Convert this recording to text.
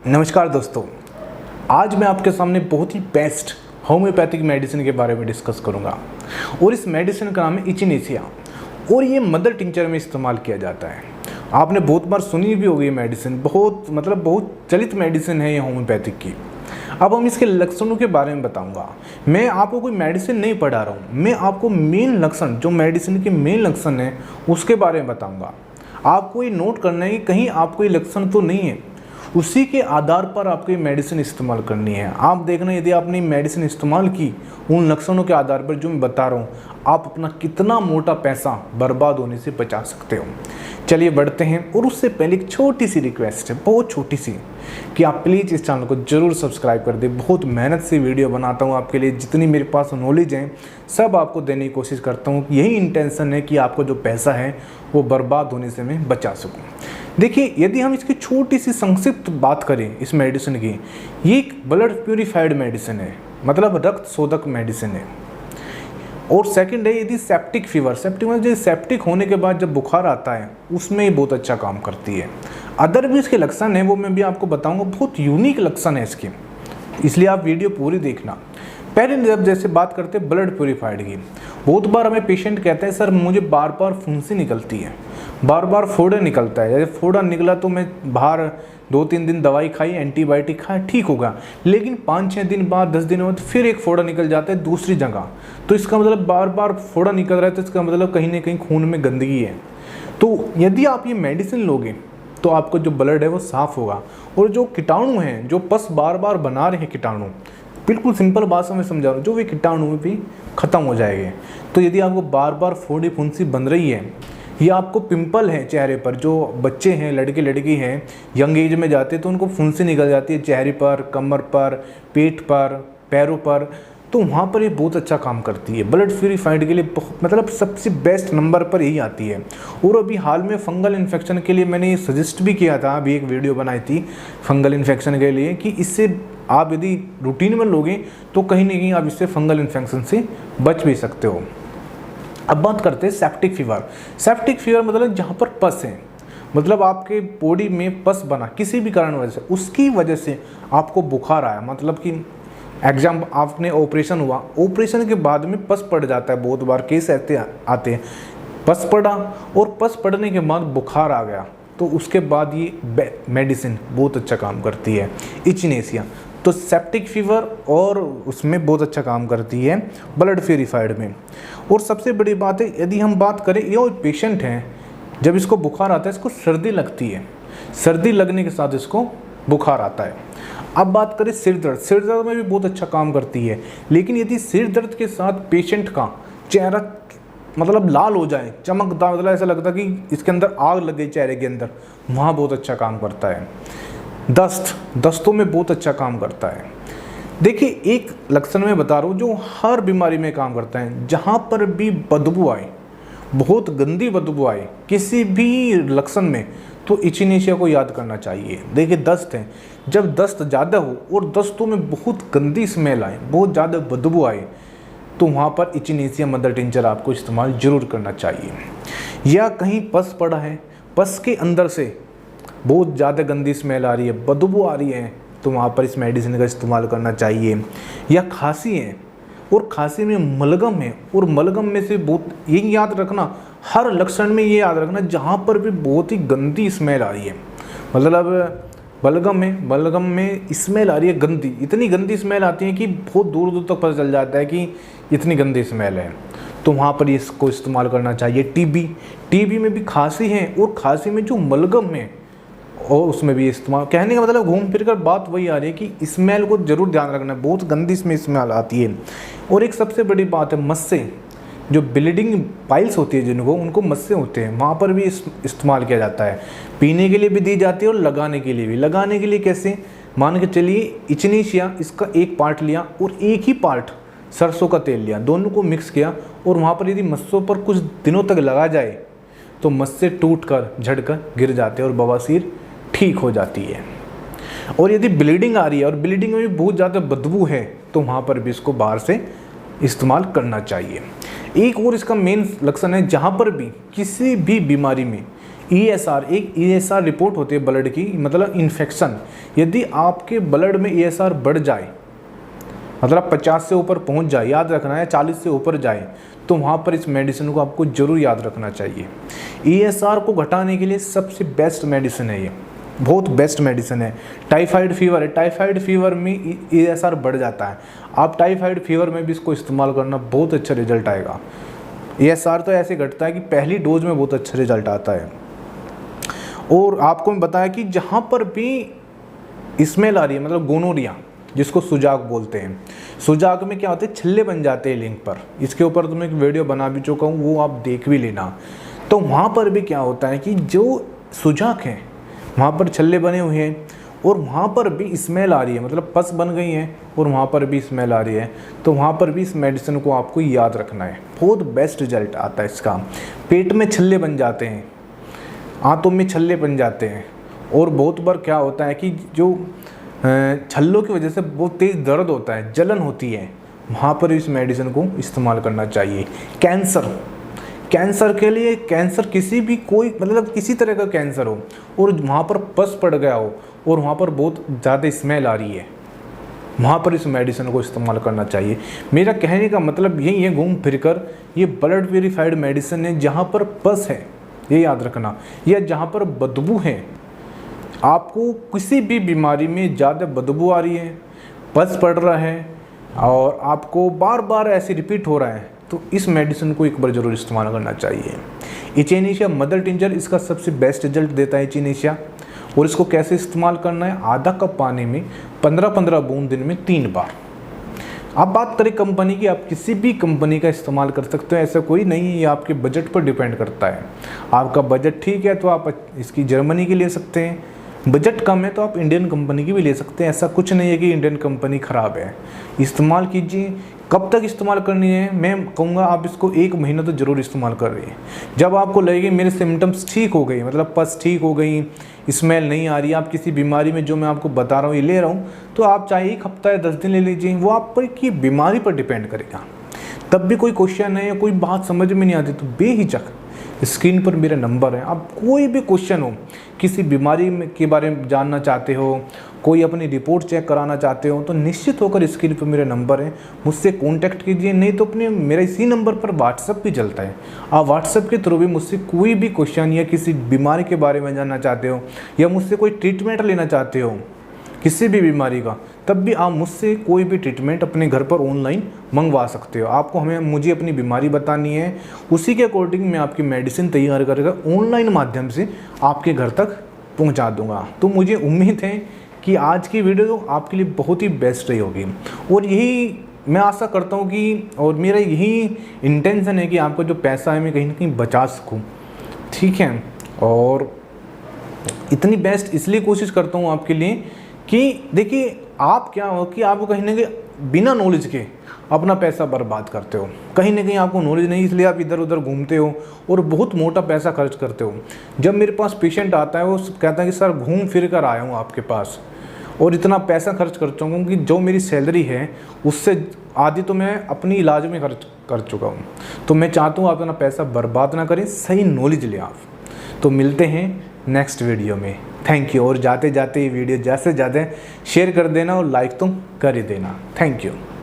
नमस्कार दोस्तों, आज मैं आपके सामने बहुत ही बेस्ट होम्योपैथिक मेडिसिन के बारे में डिस्कस करूंगा और इस मेडिसिन का नाम है इचिनेसिया और ये मदर टिंचर में इस्तेमाल किया जाता है। आपने बहुत बार सुनी भी होगी मेडिसिन, बहुत चलित मेडिसिन है ये होम्योपैथिक की। अब हम इसके लक्षणों के बारे में बताऊंगा। मैं आपको कोई मेडिसिन नहीं पढ़ा रहा हूँ, मैं आपको मेन लक्षण जो मेडिसिन के मेन लक्षण है उसके बारे में बताऊँगा। आपको ये नोट करना है कि कहीं आपको ये लक्षण तो नहीं है, उसी के आधार पर आपको ये मेडिसिन इस्तेमाल करनी है। आप देखना, यदि आपने मेडिसिन इस्तेमाल की उन लक्षणों के आधार पर जो मैं बता रहा हूँ, आप अपना कितना मोटा पैसा बर्बाद होने से बचा सकते हो। चलिए बढ़ते हैं। और उससे पहले एक छोटी सी रिक्वेस्ट है, बहुत छोटी सी, कि आप प्लीज़ इस चैनल को जरूर सब्सक्राइब कर दें। बहुत मेहनत से वीडियो बनाता हूँ आपके लिए, जितनी मेरे पास नॉलेज है सब आपको देने की कोशिश करता हूँ। यही इंटेंशन है कि आपको जो पैसा है वो बर्बाद होने से मैं बचा सकूँ। देखिए, यदि हम इसकी छोटी सी संक्षिप्त बात करें इस मेडिसिन की, ये एक ब्लड प्यूरिफाइड मेडिसिन है, मतलब रक्त शोधक मेडिसिन है। और सेकंड है, यदि सेप्टिक फीवर, सेप्टिक होने के बाद जब बुखार आता है उसमें ही बहुत अच्छा काम करती है। अदर भी इसके लक्षण है, वो मैं भी आपको बताऊंगा, बहुत यूनिक लक्षण है इसके, इसलिए आप वीडियो पूरी देखना। पहले जब जैसे बात करते हैं ब्लड प्यूरिफाइड की, बहुत बार हमें पेशेंट कहते हैं सर मुझे बार बार फुंसी निकलती है, बार बार फोड़ा निकलता है। जैसे फोड़ा निकला तो मैं बाहर 2-3 दिन दवाई खाई, एंटीबायोटिक खाया, ठीक होगा, लेकिन 5-6 दिन बाद 10 दिन बाद फिर एक फोड़ा निकल जाता है दूसरी जगह। तो इसका मतलब बार बार फोड़ा निकल रहा है, तो इसका मतलब कहीं ना कहीं खून में गंदगी है। तो यदि आप ये मेडिसिन लोगे तो आपका जो ब्लड है वो साफ़ होगा और जो कीटाणु हैं, जो पस बार बार बना रहे हैं कीटाणु, बिल्कुल सिंपल भाषा में समझा रहा हूँ, जो वे कीटाणु भी ख़त्म हो जाएंगे। तो यदि आपको बार बार फोड़ी फुंसी बन रही है या आपको पिंपल है चेहरे पर, जो बच्चे हैं, लड़के लड़की हैं, यंग एज में जाते हैं तो उनको फुंसी निकल जाती है चेहरे पर, कमर पर, पेट पर, पैरों पर, तो वहाँ पर ये बहुत अच्छा काम करती है। ब्लड प्यूरिफाइड के लिए मतलब सबसे बेस्ट नंबर पर यही आती है। और अभी हाल में फंगल इन्फेक्शन के लिए मैंने ये सजेस्ट भी किया था, अभी एक वीडियो बनाई थी फंगल इन्फेक्शन के लिए, कि इससे आप यदि रूटीन में लोगे तो कहीं ना कहीं आप इससे फंगल इन्फेक्शन से बच भी सकते हो। अब बात करते हैं सेप्टिक फीवर। सेप्टिक फीवर मतलब जहाँ पर पस है, मतलब आपके बॉडी में पस बना किसी भी कारण वजह से, उसकी वजह से आपको बुखार आया, मतलब कि आपने ऑपरेशन हुआ, ऑपरेशन के बाद में पस पड़ जाता है। बहुत बार केस ऐसे आते हैं, पस पड़ा और पस पड़ने के बाद बुखार आ गया, तो उसके बाद ये मेडिसिन बहुत अच्छा काम करती है, इचिनेसिया। तो सेप्टिक फीवर और उसमें बहुत अच्छा काम करती है ब्लड प्यूरिफाइड में। और सबसे बड़ी बात है, यदि हम बात करें, ये पेशेंट हैं जब इसको बुखार आता है, इसको सर्दी लगती है, सर्दी लगने के साथ इसको बुखार आता है। अब बात करें सिर दर्द में भी बहुत अच्छा काम करती है। लेकिन यदि सिर दर्द के साथ पेशेंट का चेहरा मतलब लाल हो जाए, चमकदार, मतलब ऐसा लगता है कि इसके अंदर आग लग गई चेहरे के अंदर, वहाँ बहुत अच्छा काम करता है। दस्तों में बहुत अच्छा काम करता है। देखिए, एक लक्षण मैं बता रहा हूँ जो हर बीमारी में काम करता है, जहाँ पर भी बदबू आए, बहुत गंदी बदबू आए किसी भी लक्षण में, तो इचिनेसिया को याद करना चाहिए। देखिए, दस्त है, जब दस्त ज़्यादा हो और दस्तों में बहुत गंदी स्मेल आए, बहुत ज़्यादा बदबू आए, तो वहाँ पर इचिनेसिया मदर टिंचर आपको इस्तेमाल जरूर करना चाहिए। या कहीं पस पड़ा है, पस के अंदर से बहुत ज़्यादा गंदी स्मेल आ रही है, बदबू आ रही है, तो वहाँ पर इस मेडिसिन का इस्तेमाल करना चाहिए। या खांसी है और खांसी में मलगम है, और मलगम में से बहुत, ये याद रखना, हर लक्षण में ये याद रखना, जहाँ पर भी बहुत ही गंदी स्मेल आ रही है, मतलब बलगम में स्मेल आ रही है गंदी, इतनी गंदी स्मेल आती है कि बहुत दूर दूर तक पता चल जाता है कि इतनी गंदी स्मेल है, तो वहाँ पर इसको इस्तेमाल करना चाहिए। टीबी में भी खांसी है और खांसी में जो मलगम है और उसमें भी इस्तेमाल, कहने का मतलब घूम फिर कर बात वही आ रही है कि स्मेल को जरूर ध्यान रखना, बहुत गंदी इसमें स्मेल आती है। और एक सबसे बड़ी बात है, मस्से, जो ब्लीडिंग पाइल्स होती है जिनको, उनको मस्से होते हैं, वहाँ पर भी इस्तेमाल किया जाता है। पीने के लिए भी दी जाती है और लगाने के लिए भी। लगाने के लिए कैसे, मान के चलिए इचिनेसिया, इसका एक पार्ट लिया और एक ही पार्ट सरसों का तेल लिया, दोनों को मिक्स किया, और वहाँ पर यदि मस्सों पर कुछ दिनों तक लगा जाए तो मस्से टूट कर झड़ कर गिर जाते हैं और बवासीर ठीक हो जाती है। और यदि ब्लीडिंग आ रही है और ब्लीडिंग में भी बहुत ज़्यादा बदबू है, तो वहाँ पर भी इसको बाहर से इस्तेमाल करना चाहिए। एक और इसका मेन लक्षण है, जहाँ पर भी किसी भी बीमारी में ESR एक ESR रिपोर्ट होती है ब्लड की, मतलब इन्फेक्शन। यदि आपके ब्लड में ESR बढ़ जाए, मतलब 50 से ऊपर पहुंच जाए, याद रखना है 40 से ऊपर जाए, तो वहाँ पर इस मेडिसिन को आपको ज़रूर याद रखना चाहिए। ESR को घटाने के लिए सबसे बेस्ट मेडिसिन है ये, बहुत बेस्ट मेडिसिन है। टाइफाइड फीवर है, टाइफाइड फीवर में ESR बढ़ जाता है, आप टाइफाइड फीवर में भी इसको इस्तेमाल करना, बहुत अच्छा रिजल्ट आएगा। ESR तो ऐसे घटता है कि पहली डोज में बहुत अच्छा रिजल्ट आता है। और आपको मैं बताया कि जहाँ पर भी स्मेल आ रही है, मतलब गोनोरिया जिसको सुजाक बोलते हैं, सुजाक में क्या होते हैं, छल्ले बन जाते हैं लिंग पर, इसके ऊपर तो मैं एक वीडियो बना भी चुका हूँ, वो आप देख भी लेना। तो वहाँ पर भी क्या होता है कि जो सुजाक है वहाँ पर छल्ले बने हुए हैं और वहाँ पर भी स्मेल आ रही है, मतलब पस बन गई है और वहाँ पर भी स्मेल आ रही है, तो वहाँ पर भी इस मेडिसिन को आपको याद रखना है, बहुत बेस्ट रिजल्ट आता है इसका। पेट में छल्ले बन जाते हैं, आंतों में छल्ले बन जाते हैं, और बहुत बार क्या होता है कि जो छल्लों की वजह से बहुत तेज़ दर्द होता है, जलन होती है, वहाँ पर इस मेडिसिन को इस्तेमाल करना चाहिए। कैंसर के लिए, कैंसर किसी भी कोई मतलब किसी तरह का कैंसर हो और वहाँ पर पस पड़ गया हो और वहाँ पर बहुत ज़्यादा स्मेल आ रही है, वहाँ पर इस मेडिसिन को इस्तेमाल करना चाहिए। मेरा कहने का मतलब यही है, घूम फिर कर ये ब्लड प्यूरीफाइड मेडिसिन है। जहाँ पर पस है ये याद रखना, या जहाँ पर बदबू है, आपको किसी भी बीमारी में ज़्यादा बदबू आ रही है, पस पड़ रहा है और आपको बार बार ऐसे रिपीट हो रहा है, तो इस मेडिसिन को एक बार ज़रूर इस्तेमाल करना चाहिए। इचेनेशिया मदर टिंचर इसका सबसे बेस्ट रिजल्ट देता है इचेनेशिया। और इसको कैसे इस्तेमाल करना है, आधा कप पानी में 15-15 बूंद दिन में 3 बार। अब बात करें कंपनी की, आप किसी भी कंपनी का इस्तेमाल कर सकते हो, ऐसा कोई नहीं है, ये आपके बजट पर डिपेंड करता है। आपका बजट ठीक है तो आप इसकी जर्मनी की ले सकते हैं, बजट कम है तो आप इंडियन कंपनी की भी ले सकते हैं। ऐसा कुछ नहीं है कि इंडियन कंपनी ख़राब है, इस्तेमाल कीजिए। कब तक इस्तेमाल करनी है, मैं कहूँगा आप इसको 1 महीना तो ज़रूर इस्तेमाल कर रही है। जब आपको लगेगी मेरे सिम्टम्स ठीक हो गई, मतलब पस ठीक हो गई, स्मेल नहीं आ रही, आप किसी बीमारी में जो मैं आपको बता रहा हूँ ये ले रहा हूँ, तो आप चाहे 1 हफ्ता या 10 दिन ले लीजिए, वो आप पर की बीमारी पर डिपेंड करेगा। तब भी कोई क्वेश्चन है या कोई बात समझ में नहीं आती तो बेहिचक स्क्रीन पर मेरा नंबर है, आप कोई भी क्वेश्चन हो, किसी बीमारी के बारे में जानना चाहते हो, कोई अपनी रिपोर्ट चेक कराना चाहते हो, तो निश्चित होकर स्क्रीन पर मेरा नंबर है, मुझसे कांटेक्ट कीजिए। नहीं तो अपने मेरा इसी नंबर पर व्हाट्सएप भी चलता है, आप व्हाट्सएप के थ्रू भी मुझसे कोई भी क्वेश्चन या किसी बीमारी के बारे में जानना चाहते हो या मुझसे कोई ट्रीटमेंट लेना चाहते हो किसी भी बीमारी का, तब भी आप मुझसे कोई भी ट्रीटमेंट अपने घर पर ऑनलाइन मंगवा सकते हो। आपको मुझे अपनी बीमारी बतानी है, उसी के अकॉर्डिंग मैं आपकी मेडिसिन तैयार करके ऑनलाइन माध्यम से आपके घर तक पहुंचा दूंगा। तो मुझे उम्मीद है कि आज की वीडियो आपके लिए बहुत ही बेस्ट रही होगी, और यही मैं आशा करता हूँ कि, और मेरा यही इंटेंशन है कि आपको जो पैसा है मैं कहीं ना कहीं बचा सकूँ, ठीक है। और इतनी बेस्ट इसलिए कोशिश करता हूँ आपके लिए कि देखिए आप क्या हो कि आप कहीं ना कहीं बिना नॉलेज के अपना पैसा बर्बाद करते हो, कहीं ना कहीं आपको नॉलेज नहीं, इसलिए आप इधर उधर घूमते हो और बहुत मोटा पैसा खर्च करते हो। जब मेरे पास पेशेंट आता है वो कहता है कि सर घूम फिर कर आया हूँ आपके पास और इतना पैसा खर्च कर चुका हूँ कि जो मेरी सैलरी है उससे आधी तो मैं अपनी इलाज में खर्च कर चुका हूँ। तो मैं चाहता हूँ आप अपना पैसा बर्बाद ना करें, सही नॉलेज लें आप। तो मिलते हैं नेक्स्ट वीडियो में, थैंक यू। और जाते जाते ये वीडियो ज़्यादा से ज़्यादा शेयर कर देना और लाइक तो कर ही देना, थैंक यू।